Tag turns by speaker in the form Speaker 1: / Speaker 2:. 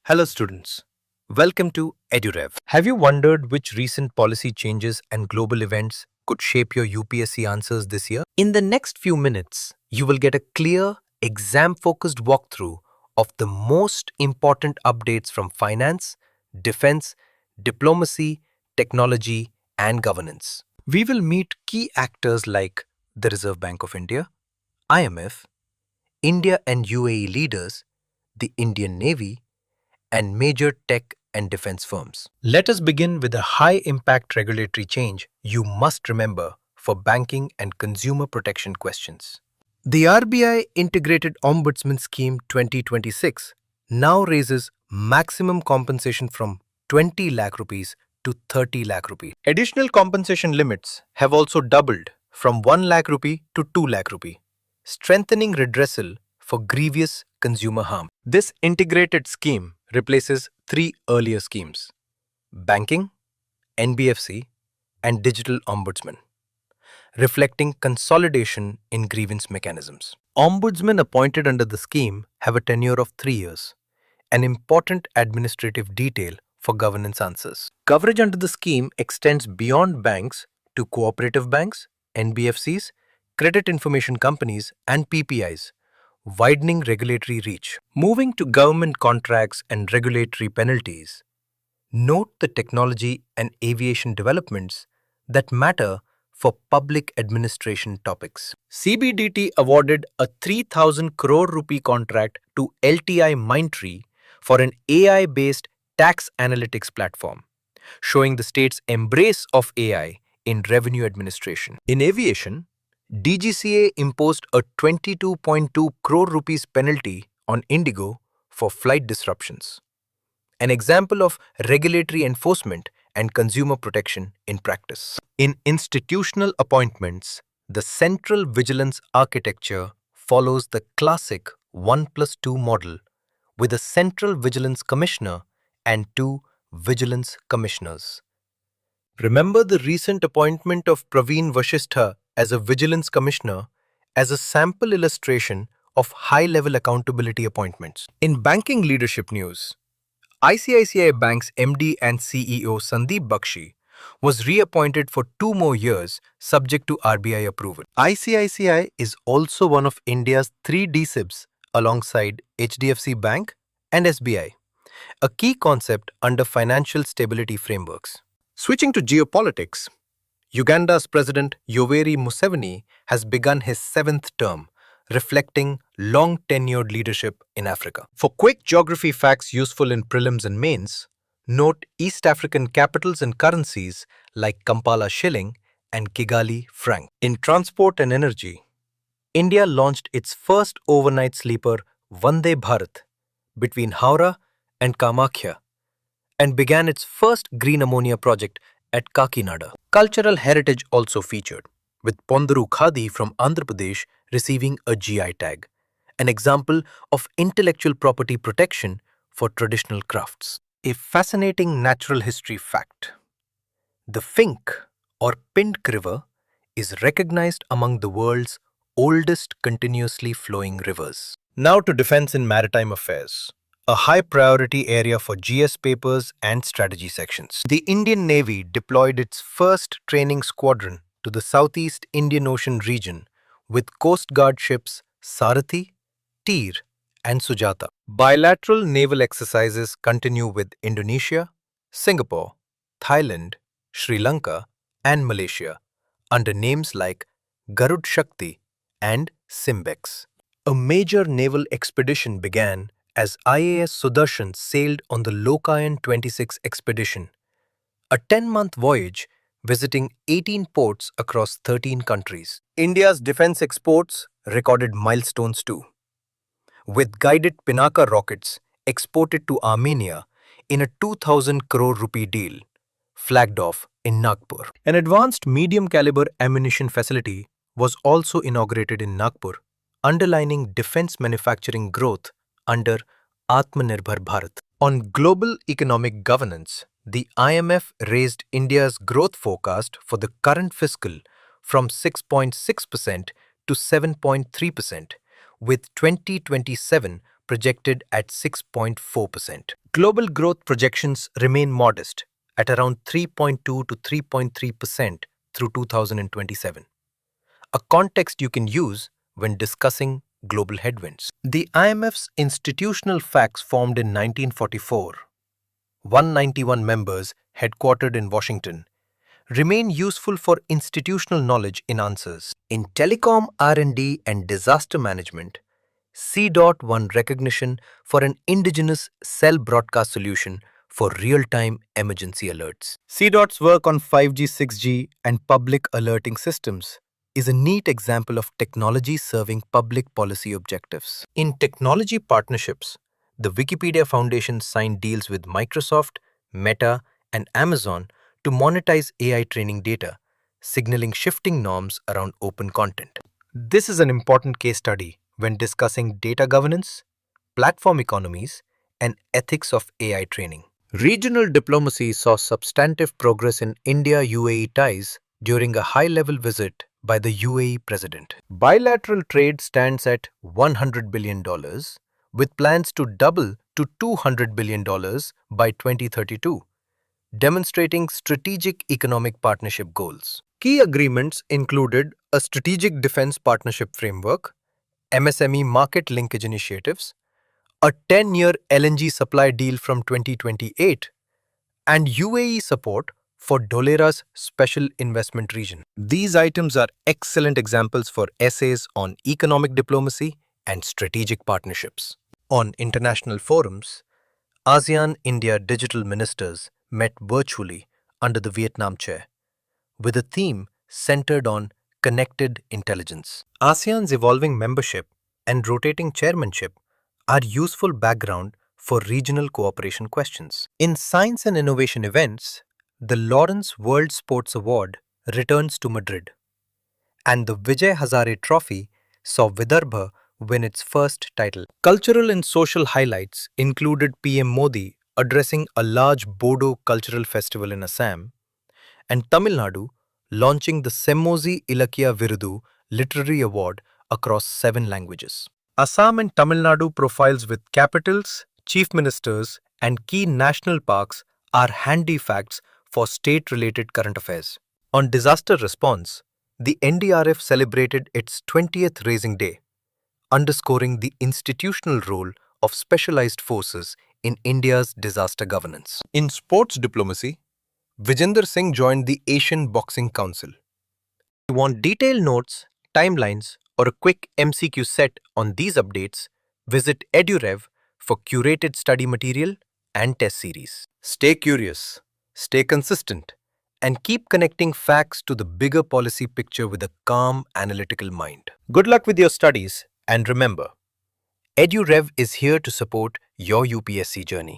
Speaker 1: Hello students, welcome to EduRev. Have you wondered which recent policy changes and global events could shape your UPSC answers this year? In the next few minutes, you will get a clear, exam-focused walkthrough of the most important updates from finance, defense, diplomacy, technology, and governance. We will meet key actors like the Reserve Bank of India, IMF, India and UAE leaders, the Indian Navy, and major tech and defense firms. Let us begin with a high-impact regulatory change you must remember for banking and consumer protection questions. The RBI Integrated Ombudsman Scheme 2026 now raises maximum compensation from 20 lakh rupees to 30 lakh rupee. Additional compensation limits have also doubled from 1 lakh rupee to 2 lakh rupee, strengthening redressal for grievous consumer harm. This integrated scheme replaces three earlier schemes: banking, NBFC, and digital ombudsman, reflecting consolidation in grievance mechanisms. Ombudsmen appointed under the scheme have a tenure of 3 years, an important administrative detail for governance answers. Coverage under the scheme extends beyond banks to cooperative banks, NBFCs, credit information companies, and PPIs, widening regulatory reach. Moving to government contracts and regulatory penalties, note the technology and aviation developments that matter for public administration topics. CBDT awarded a 3,000 crore rupee contract to LTI Mindtree for an AI-based tax analytics platform, showing the state's embrace of AI in revenue administration. In aviation, DGCA imposed a 22.2 crore rupees penalty on Indigo for flight disruptions, an example of regulatory enforcement and consumer protection in practice. In institutional appointments, the central vigilance architecture follows the classic 1+2 model with a central vigilance commissioner and two vigilance commissioners. Remember the recent appointment of Praveen Vashishtha as a Vigilance Commissioner as a sample illustration of high-level accountability appointments. In banking leadership news, ICICI Bank's MD and CEO Sandeep Bakshi was reappointed for 2 more years subject to RBI approval. ICICI is also one of India's 3 DSIBs alongside HDFC Bank and SBI, a key concept under financial stability frameworks. Switching to geopolitics, Uganda's President Yoweri Museveni has begun his 7th term, reflecting long-tenured leadership in Africa. For quick geography facts useful in prelims and mains, note East African capitals and currencies like Kampala shilling and Kigali franc. In transport and energy, India launched its first overnight sleeper Vande Bharat between Howrah and Kamakhya and began its first green ammonia project at Kakinada. Cultural heritage also featured, with Pondaru Khadi from Andhra Pradesh receiving a GI tag, an example of intellectual property protection for traditional crafts. A fascinating natural history fact: the Fink or Pindk River is recognized among the world's oldest continuously flowing rivers. Now to defense and maritime affairs, a high priority area for GS papers and strategy sections. The Indian Navy deployed its first training squadron to the Southeast Indian Ocean region with Coast Guard ships Sarathi, Tir, and Sujata. Bilateral naval exercises continue with Indonesia, Singapore, Thailand, Sri Lanka, and Malaysia under names like Garud Shakti and Simbex. A major naval expedition began as IAS Sudarshan sailed on the Lokayan 26 expedition, a 10-month voyage visiting 18 ports across 13 countries. India's defense exports recorded milestones too, with guided Pinaka rockets exported to Armenia in a 2,000 crore rupee deal, flagged off in Nagpur. An advanced medium-caliber ammunition facility was also inaugurated in Nagpur, underlining defense manufacturing growth under Atmanirbhar Bharat. On global economic governance, the IMF raised India's growth forecast for the current fiscal from 6.6% to 7.3%, with 2027 projected at 6.4%. Global growth projections remain modest at around 3.2 to 3.3% through 2027, a context you can use when discussing global headwinds. The IMF's institutional facts formed in 1944, 191 members headquartered in Washington, remain useful for institutional knowledge in answers. In telecom R&D and disaster management, C-DOT won recognition for an indigenous cell broadcast solution for real-time emergency alerts. C-DOT's work on 5G, 6G, and public alerting systems is a neat example of technology serving public policy objectives. In technology partnerships, the Wikipedia Foundation signed deals with Microsoft, Meta, and Amazon to monetize AI training data, signaling shifting norms around open content. This is an important case study when discussing data governance, platform economies, and ethics of AI training. Regional diplomacy saw substantive progress in India-UAE ties during a high-level visit by the UAE president. Bilateral trade stands at $100 billion, with plans to double to $200 billion by 2032, demonstrating strategic economic partnership goals. Key agreements included a strategic defense partnership framework, MSME market linkage initiatives, a 10-year LNG supply deal from 2028, and UAE support for Dholera's special investment region. These items are excellent examples for essays on economic diplomacy and strategic partnerships. On international forums, ASEAN-India digital ministers met virtually under the Vietnam chair, with a theme centered on connected intelligence. ASEAN's evolving membership and rotating chairmanship are useful background for regional cooperation questions. In science and innovation events, the Lawrence World Sports Award returns to Madrid, and the Vijay Hazare Trophy saw Vidarbha win its first title. Cultural and social highlights included PM Modi addressing a large Bodo cultural festival in Assam, and Tamil Nadu launching the Semmozi Ilakkiya Virudu Literary Award across 7 languages. Assam and Tamil Nadu profiles with capitals, chief ministers, and key national parks are handy facts for state-related current affairs. On disaster response, the NDRF celebrated its 20th Raising Day, underscoring the institutional role of specialized forces in India's disaster governance. In sports diplomacy, Vijender Singh joined the Asian Boxing Council. If you want detailed notes, timelines, or a quick MCQ set on these updates, visit EduRev for curated study material and test series. Stay curious, stay consistent, and keep connecting facts to the bigger policy picture with a calm, analytical mind. Good luck with your studies, and remember, EduRev is here to support your UPSC journey.